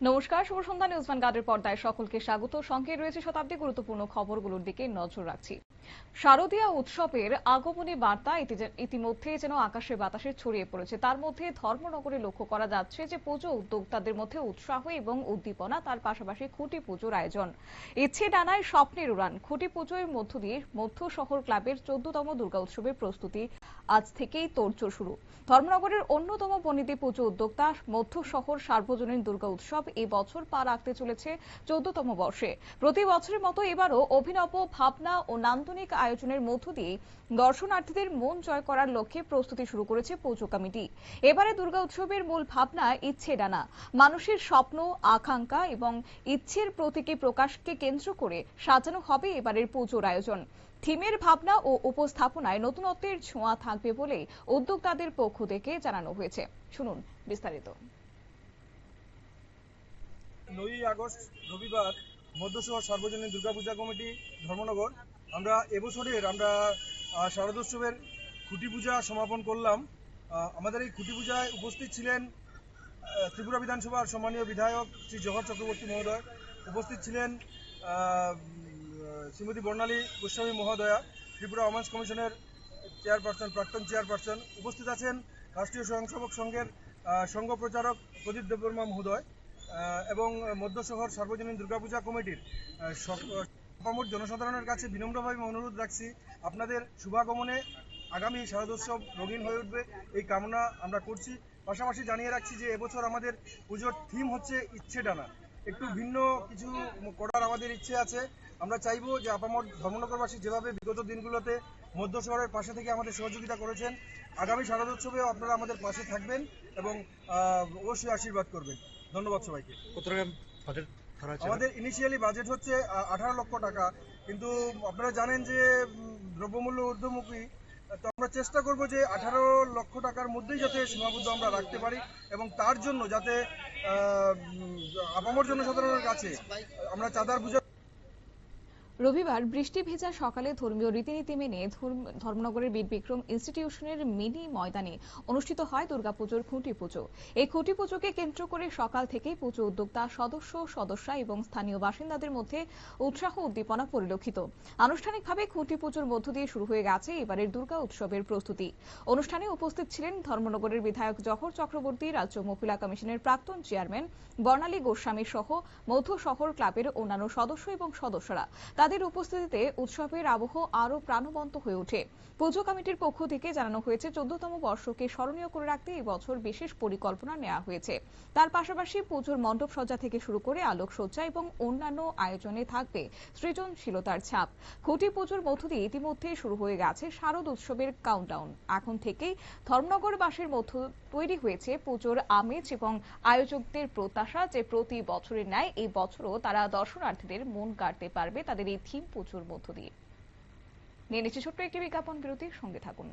নমস্কার, শুভ সন্ধ্যা। নিউজ ভ্যানগার্ডের পর্দায় সকলকে স্বাগত। সঙ্গে রয়েছে শতাব্দী গুরুত্বপূর্ণ খবরগুলোর দিকে নজর রাখছি। শারদীয়া উৎসবের আগমনী বার্তা ইতিমধ্যে যেন আকাশে বাতাসে ছড়িয়ে পড়েছে। তার মধ্যে ধর্মনগরে লক্ষ্য করা যাচ্ছে যে পুজো উদ্যোক্তাদের মধ্যে উৎসাহ এবং উদ্দীপনা, তার পাশাপাশি খুঁটি পুজোর আয়োজন। ইচ্ছে ডানায় স্বপ্নের উড়ান। খুঁটি পুজোর মধ্য দিয়ে মধ্য শহর ক্লাবের 14তম দুর্গা উৎসবের প্রস্তুতি আজ থেকেই তোড়জোড় শুরু। ধর্মনগরের অন্যতম বর্ণিত পুজো উদ্যোক্তা মধ্য শহর সার্বজনীন দুর্গা উৎসব এই বছর পা রাখতে চলেছে 14তম বর্ষে। প্রতি বছরের মতো এবারও অভিনব ভাবনা ও নান্দনিক আয়োজনের মধ্য দিয়ে দর্শনার্থীদের মন জয় করার লক্ষ্যে প্রস্তুতি শুরু করেছে পুজো কমিটি। এবারে দুর্গা উৎসবের মূল ভাবনা ইচ্ছে ডানা। মানুষের স্বপ্ন, আকাঙ্ক্ষা এবং ইচ্ছের প্রতীকী প্রকাশকে কেন্দ্র করে সাজানো হবে এবারের পুজোর আয়োজন। থিমের ভাবনা ও উপস্থাপনায় নতুনত্বের ছোঁয়া থাকবে বলে উদ্যোক্তাদের পক্ষ থেকে জানানো হয়েছে। শুনুন বিস্তারিত। 9ই আগস্ট রবিবার মধ্যশহর সার্বজনীন দুর্গাপূজা কমিটি ধর্মনগর আমরা এবছরের শারদোৎসবের খুঁটি পূজা সমাপন করলাম। আমাদের এই খুঁটি পূজায় উপস্থিত ছিলেন ত্রিপুরা বিধানসভার সম্মানীয় বিধায়ক শ্রী জওহর চক্রবর্তী মহোদয়, উপস্থিত ছিলেন শ্রীমতী বর্ণালী গোস্বামী মহোদয়া, ত্রিপুরা ওমেন্স কমিশনের চেয়ারপারসন, প্রাক্তন চেয়ারপারসন, উপস্থিত আছেন রাষ্ট্রীয় স্বয়ংসেবক সংঘের সংঘ প্রচারক প্রদীপ দেববর্মা মহোদয় এবং মধ্য শহর সার্বজনীন দুর্গাপূজা কমিটির আপামর জনসাধারণের কাছে বিনম্রভাবে অনুরোধ রাখছি, আপনাদের শুভাগমনে আগামী শারদোৎসব রঙিন হয়ে উঠবে এই কামনা আমরা করছি। পাশাপাশি জানিয়ে রাখছি যে এবছর আমাদের পুজোর থিম হচ্ছে ইচ্ছে ডানা। একটু ভিন্ন কিছু করার আমাদের ইচ্ছে আছে। আমরা চাইবো যে আপামর ধর্মনগরবাসী যেভাবে বিগত দিনগুলোতে মধ্য শহরের পাশে থেকে আমাদের সহযোগিতা করেছেন, আগামী শারদোৎসবেও আপনারা আমাদের পাশে থাকবেন এবং অবশ্যই আশীর্বাদ করবেন। ধন্যবাদ সবাইকে। আমাদের ইনিশিয়ালি বাজেট হচ্ছে 18 লক্ষ টাকা, কিন্তু আপনারা জানেন যে দ্রব্যমূল্য ঊর্ধ্বমুখী, তো আমরা চেষ্টা করব যে 18 লক্ষ টাকার মধ্যেই যাতে সীমাবদ্ধ আমরা রাখতে পারি এবং তার জন্য যাতে আপামর জনসাধারণের কাছে আমরা চাঁদার বুঝা। রবিবার বৃষ্টি ভেজা সকালে ধর্মীয় রীতিনীতি মেনে ধর্মনগরের বীর বিক্রম ইনস্টিটিউশনের মিনি ময়দানে অনুষ্ঠিত হয় দুর্গাপুজোর খুঁটি পুজো। এই খুঁটি পুজোকে কেন্দ্র করে সকাল থেকেই পুজো উদ্যোক্তা, সদস্যা এবং স্থানীয় বাসিন্দাদের মধ্যে উৎসাহ উদ্দীপনা পরিলক্ষিত। আনুষ্ঠানিকভাবে খুঁটি পুজোর মধ্য দিয়ে শুরু হয়ে গেছে এবারের দুর্গা উৎসবের প্রস্তুতি। অনুষ্ঠানে উপস্থিত ছিলেন ধর্মনগরের বিধায়ক জওহর চক্রবর্তী, রাজ্য মহিলা কমিশনের প্রাক্তন চেয়ারম্যান বর্ণালী গোস্বামী সহ মধ্য শহর ক্লাবের অন্যান্য সদস্য এবং সদস্যরা। তাদের উপস্থিতিতে উৎসবের আবহ আরো প্রাণবন্ত হয়ে ওঠে। পুজো কমিটির পক্ষ থেকে জানানো হয়েছে 14তম বর্ষকে স্মরণীয় করে রাখতে এই বছর বিশেষ পরিকল্পনা নেওয়া হয়েছে। তার পাশাপাশি পুজোর মণ্ডপ সজ্জা থেকে শুরু করে আলোকসজ্জা এবং অন্যান্য আয়োজনে থাকবে সৃজনশীলতার ছাপ। খুঁটি পুজোর মধ্য দিয়ে ইতিমধ্যে শুরু হয়ে গেছে শারদ উৎসবের কাউন্টডাউন। এখন থেকেই ধর্মনগরবাসীর মধ্যে তৈরি হয়েছে পুজোর আমেজ এবং আয়োজকদের প্রত্যাশা যে প্রতি বছরের ন্যায় এই বছরও তারা দর্শনার্থীদের মন কাড়তে পারবে তাদের এই থিম পুজোর মধ্য দিয়ে। নিয়ে নিচ্ছে ছোট্ট একটি বিজ্ঞাপন বিরতির সঙ্গে থাকুন।